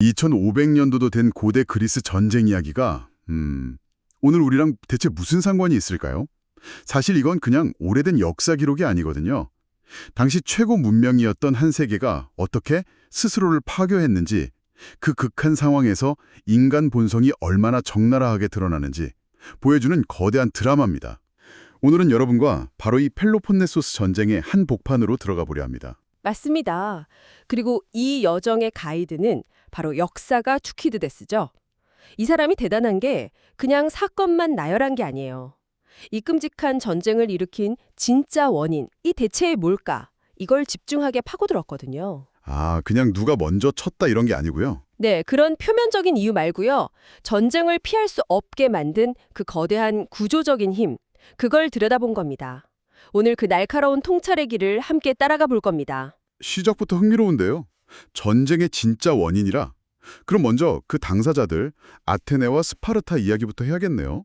2500년도도 된 고대 그리스 전쟁 이야기가 오늘 우리랑 대체 무슨 상관이 있을까요? 사실 이건 그냥 오래된 역사 기록이 아니거든요. 당시 최고 문명이었던 한 세계가 어떻게 스스로를 파괴했는지, 그 극한 상황에서 인간 본성이 얼마나 적나라하게 드러나는지 보여주는 거대한 드라마입니다. 오늘은 여러분과 바로 이 펠로폰네소스 전쟁의 한 복판으로 들어가 보려 합니다. 맞습니다. 그리고 이 여정의 가이드는 바로 역사가 투키디데스죠. 이 사람이 대단한 게 그냥 사건만 나열한 게 아니에요. 이 끔찍한 전쟁을 일으킨 진짜 원인, 이 대체의 뭘까? 이걸 집중하게 파고들었거든요. 그냥 누가 먼저 쳤다 이런 게 아니고요. 네, 그런 표면적인 이유 말고요. 전쟁을 피할 수 없게 만든 그 거대한 구조적인 힘, 그걸 들여다본 겁니다. 오늘 그 날카로운 통찰의 길을 함께 따라가 볼 겁니다. 시작부터 흥미로운데요. 전쟁의 진짜 원인이라. 그럼 먼저 그 당사자들 아테네와 스파르타 이야기부터 해야겠네요.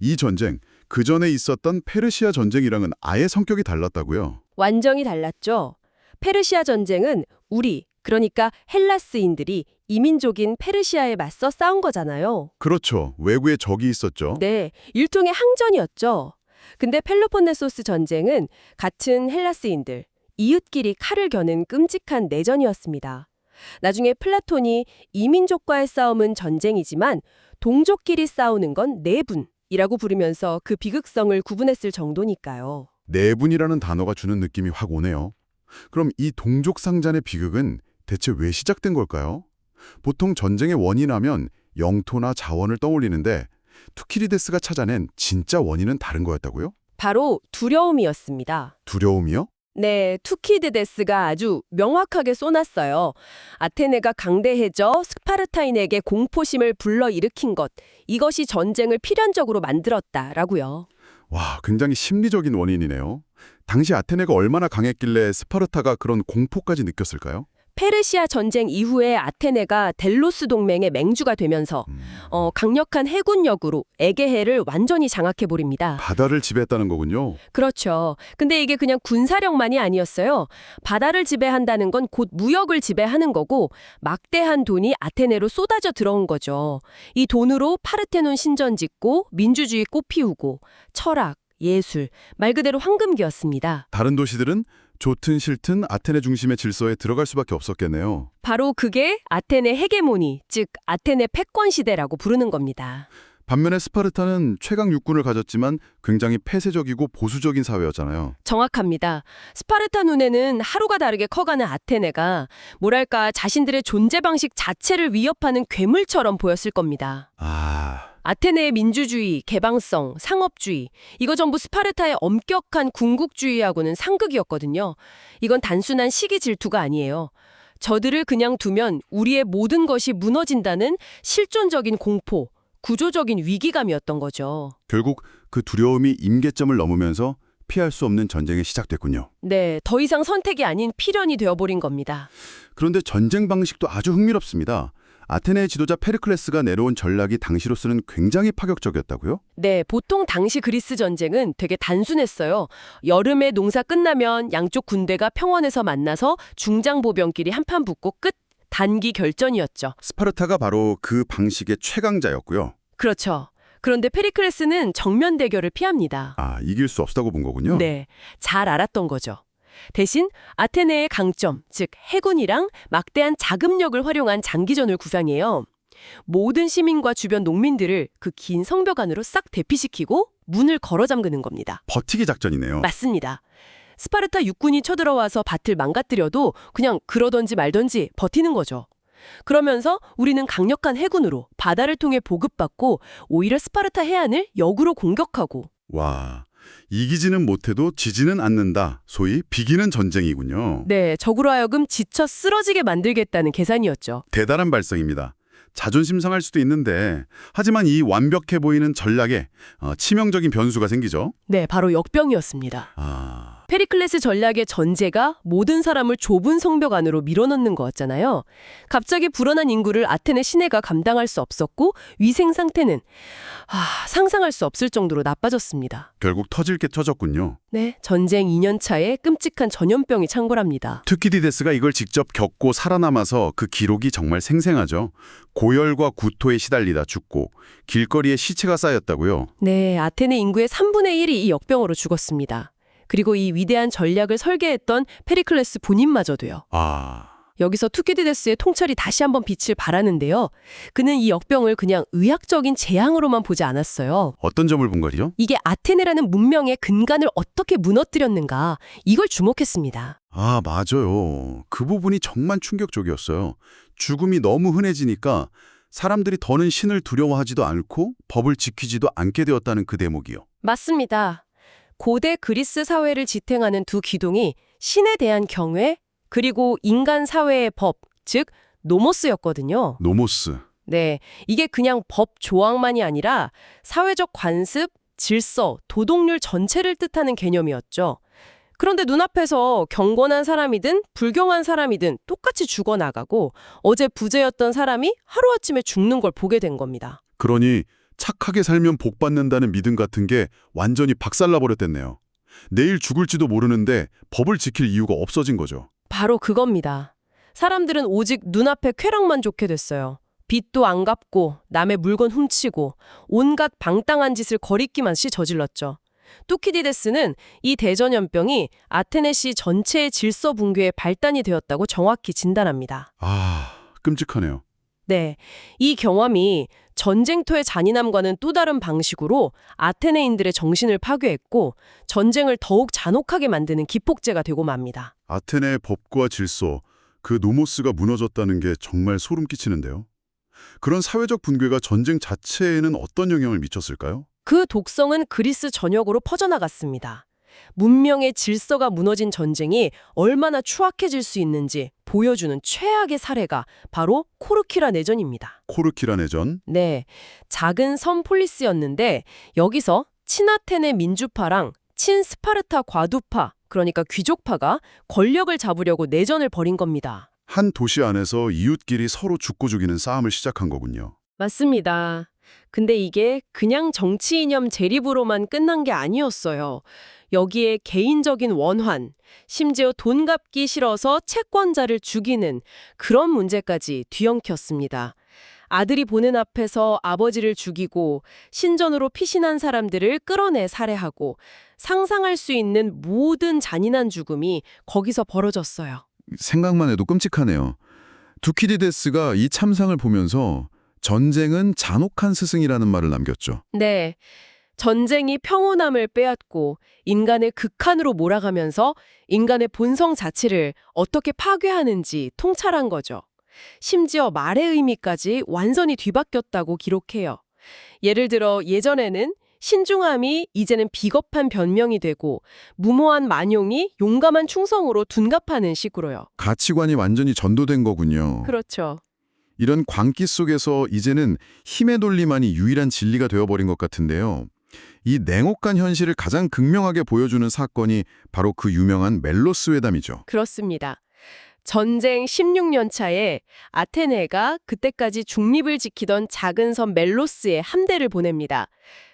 이 전쟁, 그 전에 있었던 페르시아 전쟁이랑은 아예 성격이 달랐다고요. 완전히 달랐죠. 페르시아 전쟁은 그러니까 헬라스인들이 이민족인 페르시아에 맞서 싸운 거잖아요. 그렇죠. 외구에 적이 있었죠. 네, 일종의 항전이었죠. 근데 펠로폰네소스 전쟁은 같은 헬라스인들, 이웃끼리 칼을 겨는 끔찍한 내전이었습니다. 나중에 플라톤이 이민족과의 싸움은 전쟁이지만 동족끼리 싸우는 건 내분이라고 부르면서 그 비극성을 구분했을 정도니까요. 내분이라는 단어가 주는 느낌이 확 오네요. 그럼 이 동족 상잔의 비극은 대체 왜 시작된 걸까요? 보통 전쟁의 원인하면 영토나 자원을 떠올리는데 투키디데스가 찾아낸 진짜 원인은 다른 거였다고요? 바로 두려움이었습니다. 두려움이요? 네, 투키디데스가 아주 명확하게 쏘놨어요. 아테네가 강대해져 스파르타인에게 공포심을 불러일으킨 것, 이것이 전쟁을 필연적으로 만들었다라고요. 와, 굉장히 심리적인 원인이네요. 당시 아테네가 얼마나 강했길래 스파르타가 그런 공포까지 느꼈을까요? 페르시아 전쟁 이후에 아테네가 델로스 동맹의 맹주가 되면서 강력한 해군력으로 에게해를 완전히 장악해버립니다. 바다를 지배했다는 거군요. 그렇죠. 근데 이게 그냥 군사력만이 아니었어요. 바다를 지배한다는 건 곧 무역을 지배하는 거고 막대한 돈이 아테네로 쏟아져 들어온 거죠. 이 돈으로 파르테논 신전 짓고 민주주의 꽃 피우고 철학, 예술, 말 그대로 황금기였습니다. 다른 도시들은 좋든 싫든 아테네 중심의 질서에 들어갈 수밖에 없었겠네요. 바로 그게 아테네 헤게모니, 즉 아테네 패권 시대라고 부르는 겁니다. 반면에 스파르타는 최강 육군을 가졌지만 굉장히 폐쇄적이고 보수적인 사회였잖아요. 정확합니다. 스파르타 눈에는 하루가 다르게 커가는 아테네가 뭐랄까 자신들의 존재 방식 자체를 위협하는 괴물처럼 보였을 겁니다. 아테네의 민주주의, 개방성, 상업주의, 이거 전부 스파르타의 엄격한 군국주의하고는 상극이었거든요. 이건 단순한 시기 질투가 아니에요. 저들을 그냥 두면 우리의 모든 것이 무너진다는 실존적인 공포, 구조적인 위기감이었던 거죠. 결국 그 두려움이 임계점을 넘으면서 피할 수 없는 전쟁이 시작됐군요. 네, 더 이상 선택이 아닌 필연이 되어버린 겁니다. 그런데 전쟁 방식도 아주 흥미롭습니다. 아테네의 지도자 페르클레스가 내려온 전략이 당시로서는 굉장히 파격적이었다고요? 네, 보통 당시 그리스 전쟁은 되게 단순했어요. 여름에 농사 끝나면 양쪽 군대가 평원에서 만나서 중장보병끼리 한판 붙고 끝! 단기 결전이었죠. 스파르타가 바로 그 방식의 최강자였고요. 그렇죠. 그런데 페리클레스는 정면 대결을 피합니다. 이길 수 없다고 본 거군요. 네, 잘 알았던 거죠. 대신 아테네의 강점, 즉 해군이랑 막대한 자금력을 활용한 장기전을 구상해요. 모든 시민과 주변 농민들을 그 긴 성벽 안으로 싹 대피시키고 문을 걸어 잠그는 겁니다. 버티기 작전이네요. 맞습니다. 스파르타 육군이 쳐들어와서 밭을 망가뜨려도 그냥 그러던지 말던지 버티는 거죠. 그러면서 우리는 강력한 해군으로 바다를 통해 보급받고 오히려 스파르타 해안을 역으로 공격하고. 와, 이기지는 못해도 지지는 않는다. 소위 비기는 전쟁이군요. 네, 적으로 하여금 지쳐 쓰러지게 만들겠다는 계산이었죠. 대단한 발상입니다. 자존심 상할 수도 있는데 하지만 이 완벽해 보이는 전략에 치명적인 변수가 생기죠. 네, 바로 역병이었습니다. 페리클레스 전략의 전제가 모든 사람을 좁은 성벽 안으로 밀어넣는 거였잖아요. 갑자기 불어난 인구를 아테네 시내가 감당할 수 없었고 위생 상태는 상상할 수 없을 정도로 나빠졌습니다. 결국 터질 게 터졌군요. 네, 전쟁 2년 차에 끔찍한 전염병이 창궐합니다. 투키디데스가 이걸 직접 겪고 살아남아서 그 기록이 정말 생생하죠. 고열과 구토에 시달리다 죽고 길거리에 시체가 쌓였다고요. 네, 아테네 인구의 3분의 1이 이 역병으로 죽었습니다. 그리고 이 위대한 전략을 설계했던 페리클레스 본인마저도요. 여기서 투키디데스의 통찰이 다시 한번 빛을 발하는데요. 그는 이 역병을 그냥 의학적인 재앙으로만 보지 않았어요. 어떤 점을 본 거죠? 이게 아테네라는 문명의 근간을 어떻게 무너뜨렸는가, 이걸 주목했습니다. 맞아요. 그 부분이 정말 충격적이었어요. 죽음이 너무 흔해지니까 사람들이 더는 신을 두려워하지도 않고 법을 지키지도 않게 되었다는 그 대목이요. 맞습니다. 고대 그리스 사회를 지탱하는 두 기둥이 신에 대한 경외, 그리고 인간 사회의 법, 즉 노모스였거든요. 노모스. 네, 이게 그냥 법 조항만이 아니라 사회적 관습, 질서, 도덕률 전체를 뜻하는 개념이었죠. 그런데 눈앞에서 경건한 사람이든 불경한 사람이든 똑같이 죽어나가고 어제 부재였던 사람이 하루아침에 죽는 걸 보게 된 겁니다. 그러니 착하게 살면 복 받는다는 믿음 같은 게 완전히 박살나버렸댔네요. 내일 죽을지도 모르는데 법을 지킬 이유가 없어진 거죠. 바로 그겁니다. 사람들은 오직 눈앞의 쾌락만 좋게 됐어요. 빚도 안 갚고 남의 물건 훔치고 온갖 방탕한 짓을 거리끼만씩 저질렀죠. 투키디데스는 이 대전염병이 아테네시 전체의 질서 붕괴의 발단이 되었다고 정확히 진단합니다. 끔찍하네요. 네, 이 경험이 전쟁터의 잔인함과는 또 다른 방식으로 아테네인들의 정신을 파괴했고 전쟁을 더욱 잔혹하게 만드는 기폭제가 되고 맙니다. 아테네의 법과 질서, 그 노모스가 무너졌다는 게 정말 소름 끼치는데요. 그런 사회적 붕괴가 전쟁 자체에는 어떤 영향을 미쳤을까요? 그 독성은 그리스 전역으로 퍼져나갔습니다. 문명의 질서가 무너진 전쟁이 얼마나 추악해질 수 있는지 보여주는 최악의 사례가 바로 코르키라 내전입니다. 코르키라 내전? 네, 작은 섬 폴리스였는데 여기서 친아테네 민주파랑 친스파르타 과두파, 그러니까 귀족파가 권력을 잡으려고 내전을 벌인 겁니다. 한 도시 안에서 이웃끼리 서로 죽고 죽이는 싸움을 시작한 거군요. 맞습니다. 근데 이게 그냥 정치 이념 재립으로만 끝난 게 아니었어요. 여기에 개인적인 원환, 심지어 돈 갚기 싫어서 채권자를 죽이는 그런 문제까지 뒤엉켰습니다. 아들이 보는 앞에서 아버지를 죽이고 신전으로 피신한 사람들을 끌어내 살해하고 상상할 수 있는 모든 잔인한 죽음이 거기서 벌어졌어요. 생각만 해도 끔찍하네요. 투키디데스가 이 참상을 보면서 전쟁은 잔혹한 스승이라는 말을 남겼죠. 네. 전쟁이 평온함을 빼앗고 인간을 극한으로 몰아가면서 인간의 본성 자체를 어떻게 파괴하는지 통찰한 거죠. 심지어 말의 의미까지 완전히 뒤바뀌었다고 기록해요. 예를 들어 예전에는 신중함이 이제는 비겁한 변명이 되고 무모한 만용이 용감한 충성으로 둔갑하는 식으로요. 가치관이 완전히 전도된 거군요. 그렇죠. 이런 광기 속에서 이제는 힘의 논리만이 유일한 진리가 되어버린 것 같은데요. 이 냉혹한 현실을 가장 극명하게 보여주는 사건이 바로 그 유명한 멜로스 회담이죠. 그렇습니다. 전쟁 16년 차에 아테네가 그때까지 중립을 지키던 작은 섬 멜로스에 함대를 보냅니다.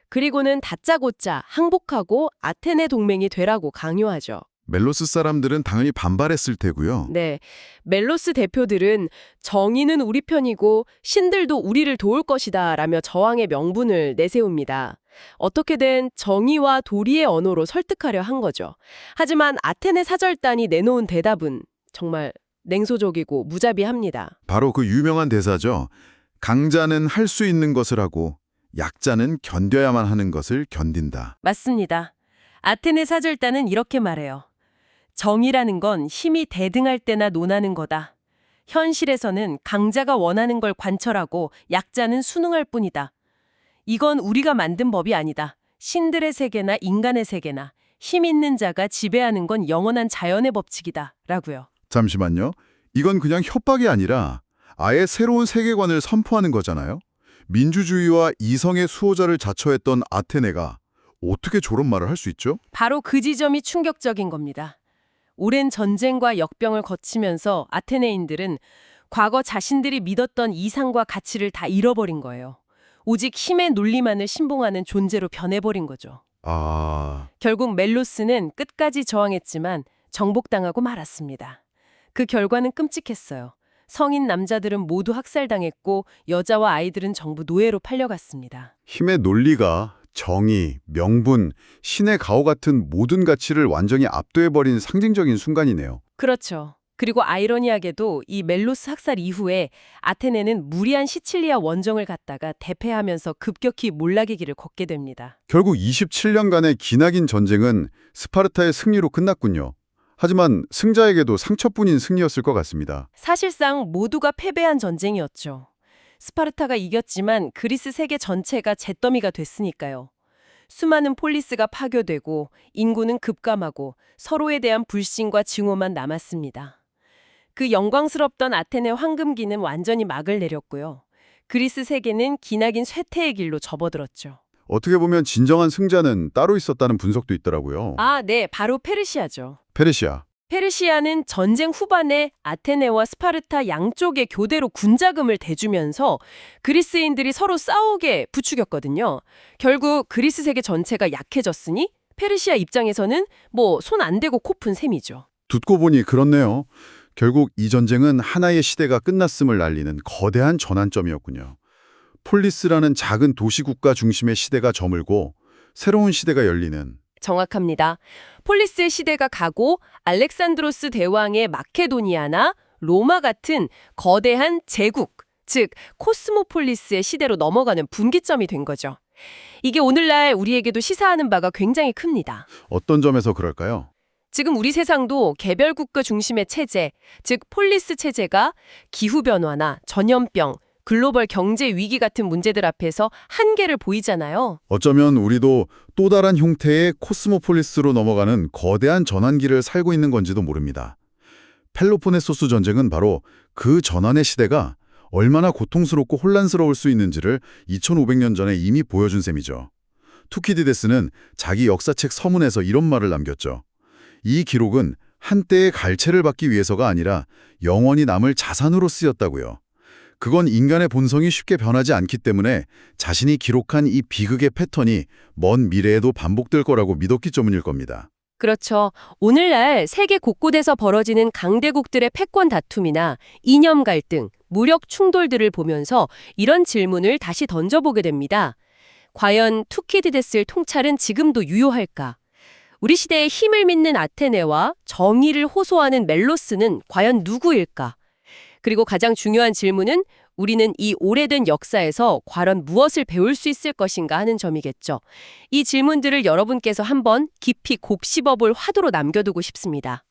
그리고는 다짜고짜 항복하고 아테네 동맹이 되라고 강요하죠. 멜로스 사람들은 당연히 반발했을 테고요. 네, 멜로스 대표들은 정의는 우리 편이고 신들도 우리를 도울 것이다 라며 저항의 명분을 내세웁니다. 어떻게든 정의와 도리의 언어로 설득하려 한 거죠. 하지만 아테네 사절단이 내놓은 대답은 정말 냉소적이고 무자비합니다. 바로 그 유명한 대사죠. 강자는 할 수 있는 것을 하고 약자는 견뎌야만 하는 것을 견딘다. 맞습니다. 아테네 사절단은 이렇게 말해요. 정의라는 건 힘이 대등할 때나 논하는 거다. 현실에서는 강자가 원하는 걸 관철하고 약자는 순응할 뿐이다. 이건 우리가 만든 법이 아니다. 신들의 세계나 인간의 세계나 힘 있는 자가 지배하는 건 영원한 자연의 법칙이다. 라고요. 잠시만요. 이건 그냥 협박이 아니라 아예 새로운 세계관을 선포하는 거잖아요. 민주주의와 이성의 수호자를 자처했던 아테네가 어떻게 저런 말을 할 수 있죠? 바로 그 지점이 충격적인 겁니다. 오랜 전쟁과 역병을 거치면서 아테네인들은 과거 자신들이 믿었던 이상과 가치를 다 잃어버린 거예요. 오직 힘의 논리만을 신봉하는 존재로 변해버린 거죠. 결국 멜로스는 끝까지 저항했지만 정복당하고 말았습니다. 그 결과는 끔찍했어요. 성인 남자들은 모두 학살당했고 여자와 아이들은 전부 노예로 팔려갔습니다. 힘의 논리가 정의, 명분, 신의 가호 같은 모든 가치를 완전히 압도해버린 상징적인 순간이네요. 그렇죠. 그리고 아이러니하게도 이 멜로스 학살 이후에 아테네는 무리한 시칠리아 원정을 갔다가 대패하면서 급격히 몰락의 길을 걷게 됩니다. 결국 27년간의 기나긴 전쟁은 스파르타의 승리로 끝났군요. 하지만 승자에게도 상처뿐인 승리였을 것 같습니다. 사실상 모두가 패배한 전쟁이었죠. 스파르타가 이겼지만 그리스 세계 전체가 잿더미가 됐으니까요. 수많은 폴리스가 파괴되고 인구는 급감하고 서로에 대한 불신과 증오만 남았습니다. 그 영광스럽던 아테네 황금기는 완전히 막을 내렸고요. 그리스 세계는 기나긴 쇠퇴의 길로 접어들었죠. 어떻게 보면 진정한 승자는 따로 있었다는 분석도 있더라고요. 네, 바로 페르시아죠. 페르시아. 페르시아는 전쟁 후반에 아테네와 스파르타 양쪽의 교대로 군자금을 대주면서 그리스인들이 서로 싸우게 부추겼거든요. 결국 그리스 세계 전체가 약해졌으니 페르시아 입장에서는 손 안 대고 코 푼 셈이죠. 듣고 보니 그렇네요. 결국 이 전쟁은 하나의 시대가 끝났음을 알리는 거대한 전환점이었군요. 폴리스라는 작은 도시국가 중심의 시대가 저물고 새로운 시대가 열리는. 정확합니다. 폴리스의 시대가 가고 알렉산드로스 대왕의 마케도니아나 로마 같은 거대한 제국, 즉 코스모폴리스의 시대로 넘어가는 분기점이 된 거죠. 이게 오늘날 우리에게도 시사하는 바가 굉장히 큽니다. 어떤 점에서 그럴까요? 지금 우리 세상도 개별 국가 중심의 체제, 즉 폴리스 체제가 기후변화나 전염병, 글로벌 경제 위기 같은 문제들 앞에서 한계를 보이잖아요. 어쩌면 우리도 또 다른 형태의 코스모폴리스로 넘어가는 거대한 전환기를 살고 있는 건지도 모릅니다. 펠로포네소스 전쟁은 바로 그 전환의 시대가 얼마나 고통스럽고 혼란스러울 수 있는지를 2500년 전에 이미 보여준 셈이죠. 투키디데스는 자기 역사책 서문에서 이런 말을 남겼죠. 이 기록은 한때의 갈채를 받기 위해서가 아니라 영원히 남을 자산으로 쓰였다고요. 그건 인간의 본성이 쉽게 변하지 않기 때문에 자신이 기록한 이 비극의 패턴이 먼 미래에도 반복될 거라고 믿었기 때문일 겁니다. 그렇죠. 오늘날 세계 곳곳에서 벌어지는 강대국들의 패권 다툼이나 이념 갈등, 무력 충돌들을 보면서 이런 질문을 다시 던져보게 됩니다. 과연 투키디데스의 통찰은 지금도 유효할까? 우리 시대의 힘을 믿는 아테네와 정의를 호소하는 멜로스는 과연 누구일까? 그리고 가장 중요한 질문은 우리는 이 오래된 역사에서 과연 무엇을 배울 수 있을 것인가 하는 점이겠죠. 이 질문들을 여러분께서 한번 깊이 곱씹어볼 화두로 남겨두고 싶습니다.